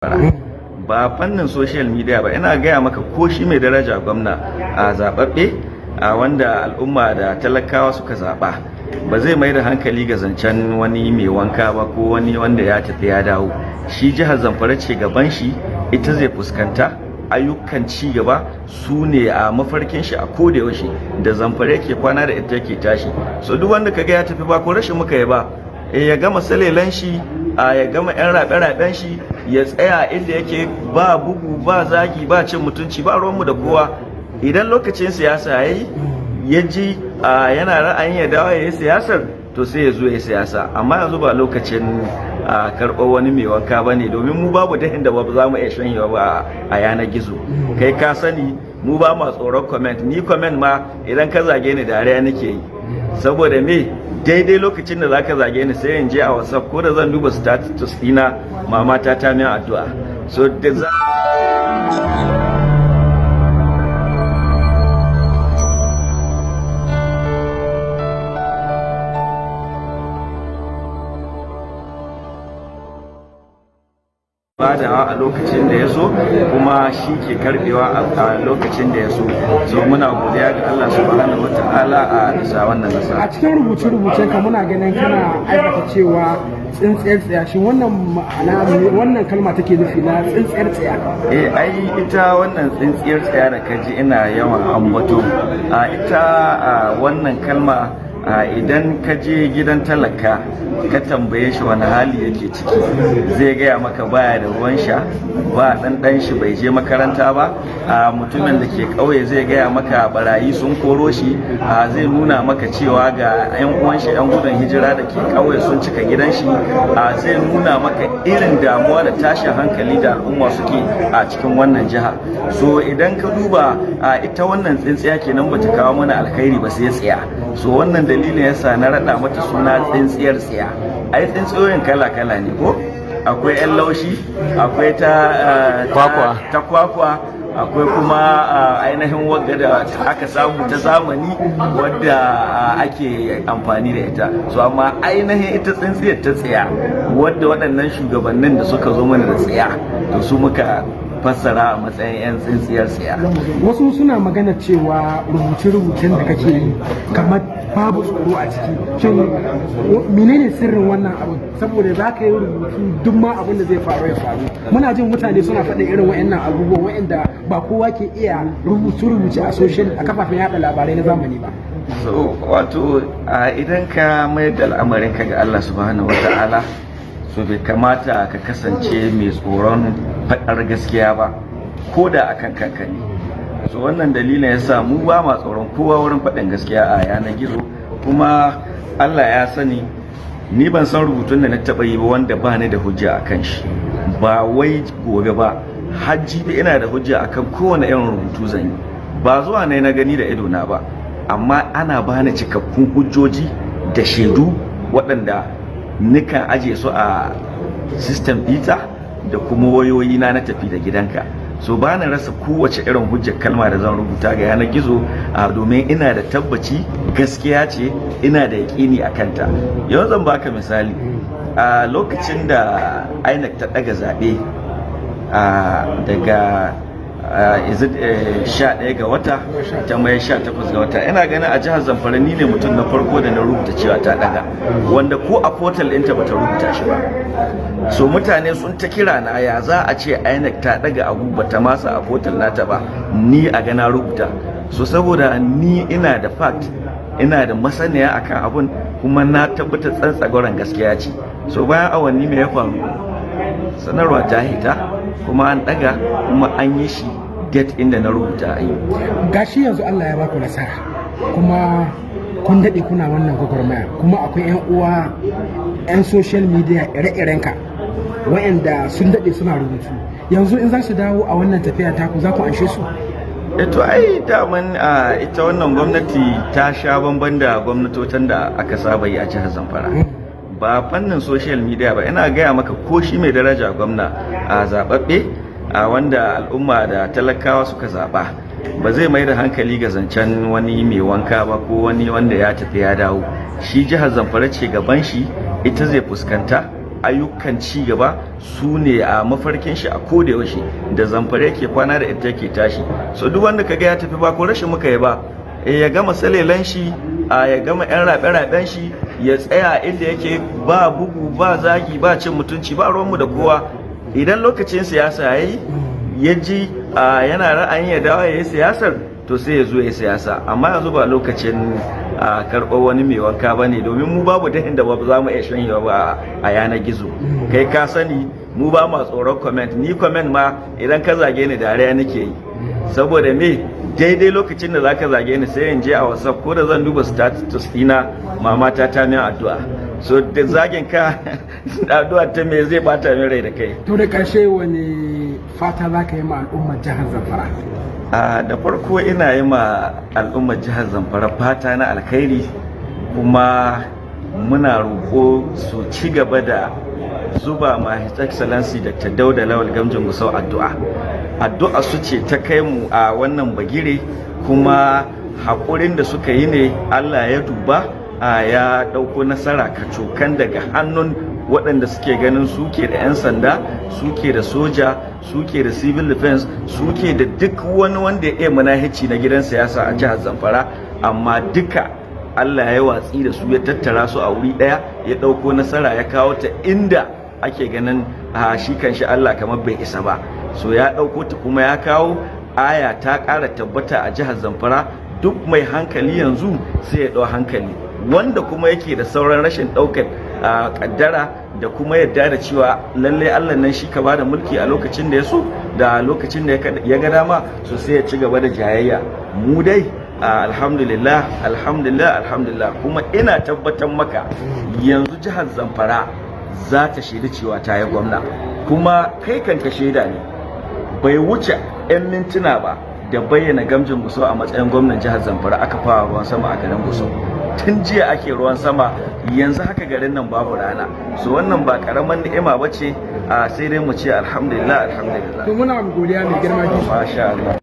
ba fannin social media ba, ina gaya maka ko shi mai daraja gwamna a zababbe a wanda al'umma da talakawa suka zaba ba zai mai da hankali ga zancen wani mai wanka ba ko wani wanda ya tafi ya dawo. Shi jihar Zamfara ce gaban shi, ita zai fuskanta. Ayyukan ci gaba su ne a mafarkin shi a koda yaushe, da Zamfara yake kwana da ita yake tashi. So duk wanda kaga ya tafi ba ko rashin muka yi ba, ya gama salelan shi, ya gama yan rabe-raben shi, ya tsaya inda yake, ba bugu ba zagi ba cin mutunci ba ruwanmu da kowa. Idan lokacin siyasa yayi ya ji yana ra'ayin ya dawo ya yi siyasar, to sai ya zo ya siyasa. Amma yanzu ba lokacin karɓar wani mai wanka ba ne, domin mu babu dahin da ba za mu iya shanyewa ba a yanar gizo. Kai ka sani mu ba ma tsoron comment. Ni comment ma idan ka zage ni dariya nake yi, saboda me daidai lokacin da zaka zage ni sai in je a WhatsApp ko da zan duba status dina mama ta min addu'a. So da badawa a lokacin da ya so, kuma shi ke karbewa a lokacin da ya so. So muna godiya ga Allah subhanahu wataala a bisa wannan nasara. A cikin rubuce-rubucen ka muna ganin kana aikata cewa tsintsiyar tsaya, shi wannan ma'ana wannan kalma take nufi na tsintsiyar tsaya? Ai ita wannan tsintsiyar tsaya da kaji ina yawan ambato, ita wannan kalma idan ka je gidan talaka ka tambaye shi wani hali yake ciki, zai gaya maka baya da ruwan sha, ba dan shi bai je makaranta ba. Mutumin da ke ƙauye zai gaya maka barayi sun koro shi, zai nuna maka cewa ga 'yan uwan shi 'yan gudun hijira da ke ƙauye sun cika gidan shi, zai nuna maka irin damuwa da tashin hankali da al'umma suke a cikin wannan jiha. So idan ka duba ita wannan tsintsiya kenan bata kawo mana alkhairi ba sai tsiya. So wannan dalilin yasa na rada mata suna tsintsiyar tsiya. Ai tsintsiyoyin kala-kala ne ko? Akwai 'yan laushi, akwai ta kwakwa, akwai kuma ainihin wadda da aka samu ta zamani wadda ake amfani da ita. So amma ainihin ita tsintsiyar ta tsiya wadda waɗannan shugabannin da suka zo mana da tsiya, to su muka fassara a matsayin 'yan tsintsiyar tsiya. Wasu suna magana cewa rubuce-rubucen da kake yi kamar babu tsoro a ciki. Shin menene sirrin wannan abu? Saboda za ka yi rubutu duk ma abin da zai faru ya faru. Muna jin mutane suna faɗin irin wa'annan abubuwan wa'anda ba kowa ke iya rubuce a kafafen yada labarai na zamani ba. So wato idan ka mayar da al'amarin ka ga Allah subhanahu wata'ala, so bai kamata ka kasance mai tsoron faɗar gaskiya ba, ko da akan kanka ne. So wannan dalilin yasa mu ba ma tsoron kowa wurin faɗin gaskiya a yanar gizo. Kuma Allah ya sani ni ban san rubutun da na taɓa yi ba wanda ba ni da hujja a kan shi. Ba wai gobe ba, hajji da ina da hujja akan kowane irin rubutu zan yi. Ba zuwa ne na gani da idona ba, amma ana bani cikakkun hujjoji da shaidu waɗanda nikan aje su a system ɗita da kuma wayoyi na tafi da gidanka. So ba na rasa kowace irin hujjar kalma da zan rubuta ga yanar gizo, domin ina da tabbaci gaskiya ce, ina da yaƙini a kanta. Yau zan baka misali, a lokacin da INEC ta ɗaga zaɓe daga 11 ga wata ta mai 18 ga wata, ina ganin a jihar Zamfara ni ne mutum na farko da na rubuta cewa ta daga, wanda ko a portal ɗinta bata rubuta shi ba. So mutane sun ta kira na, ya za a ce INEC ta daga abu bata masa a portal nata ba, ni a gana rubuta. So saboda ni ina da fact, ina da masaniya akan abun, kuma na tabbatar tsantsagoran gaskiya ce. So bayan awanni me ya faru, sanarwa ta hita, kuma an daga, kuma an yi shi get inda na rubuta a yi. Gashi yanzu Allah ya baku nasara, kuma kun daɗe kuna wannan gwagwarmaya, kuma akwai 'yan uwa 'yan social media ire-iren ka wa'anda sun daɗe suna rubutu. Yanzu in za su dawo a wannan tafiya taku, za ku anshe su? To ai daman ita wannan gwamnati ta sha bamban da gwamnatocin da aka saba yi a jihar Zamfara. Ba fannin social media ba, ina gaya maka ko shi mai daraja gwamna a zababbe wanda al'umma da talakawa suka zaba, ba zai mai da hankali ga zancen wani mai wanka ba ko wani wanda ya tafi ya dawo. Shi jihar Zamfara ce gaban shi, ita zai fuskanta. ayyukan ci gaba su ne a mafarkin shi a koda yaushe, da Zamfara yake kwana da ita yake tashi. So duk wanda kaga ya tafi ba ko rashin muka yi ba, ya gama salelan shi, ya gama yan rabe-raben shi, ya tsaya inda yake, ba bugu ba zagi ba cin mutunci ba ruwanmu da kowa. Idan lokacin siyasa yayi ya ji yana ra'ayin ya dawo ya yi siyasar, to sai ya zo ya siyasa. Amma yanzu ba lokacin karɓar wani mai wanka ba ne, domin mu babu dahin da ba za mu iya shanyewa ba a yanar gizo. Kai ka sani mu ba ma tsoron comment, ni comment ma idan ka zage ni dariya nake yi, saboda me daidai lokacin da zaka zage ni sai in je a WhatsApp ko da zan duba status dina mama ta min addu'a. So da zagin ka addu'a ta me zai bata min rai da kai. To da ƙarshe wani fata zaka yi ma al'ummar jihar Zamfara? Da farko ina yi ma al'ummar jihar Zamfara fata na alkhairi, kuma muna roƙo su ci gaba da zuba ma His Excellency Dr. Dauda Lawal Gamji Gusau addu'a su ce ta kai mu a wannan bagire, kuma haƙurin da suka yi ne Allah ya duba ya ɗauko nasara kacokan daga hannun waɗanda suke ganin suke da 'yan sanda, suke da soja, suke da civil defense, suke da duk wani wanda ya iya manahici na gidan siyasa a jihar Zamfara, amma duka Allah ya watsi da su, ya tattara su a wuri ɗaya, ya ɗauko nasara ya kawo ta inda ake ganin shi kanshi Allah kamar bai isa ba. So ya ɗauko ta kuma ya kawo aya ta ƙara tabbata a jihar Zamfara. Duk mai hankali yanzu sai ya ɗau hankali, wanda kuma yake da sauran rashin ɗaukar kaddara da kuma yadda da cewa lallai Allah nan shi ka ba da mulki a lokacin da ya so da lokacin da ya ga dama, so sai ya ci gaba da jayayya. Mu dai alhamdulillah kuma ina tabbatar maka yanzu jihar Zamfara za ta shaida cewa ta yi gwamna, kuma kai kanka shaida ne. Bai wuce 'yan mintuna ba da bayyana Gamji Gusau a matsayin gwamnan jihar Zamfara aka fara ruwan sama a garin Gusau. Tun jiya ake ruwan sama, yanzu haka garin nan babu rana. So wannan ba karaman ni'ima bace, sai dai mu ce alhamdulillah. To muna godiya mai girma. Masha Allah.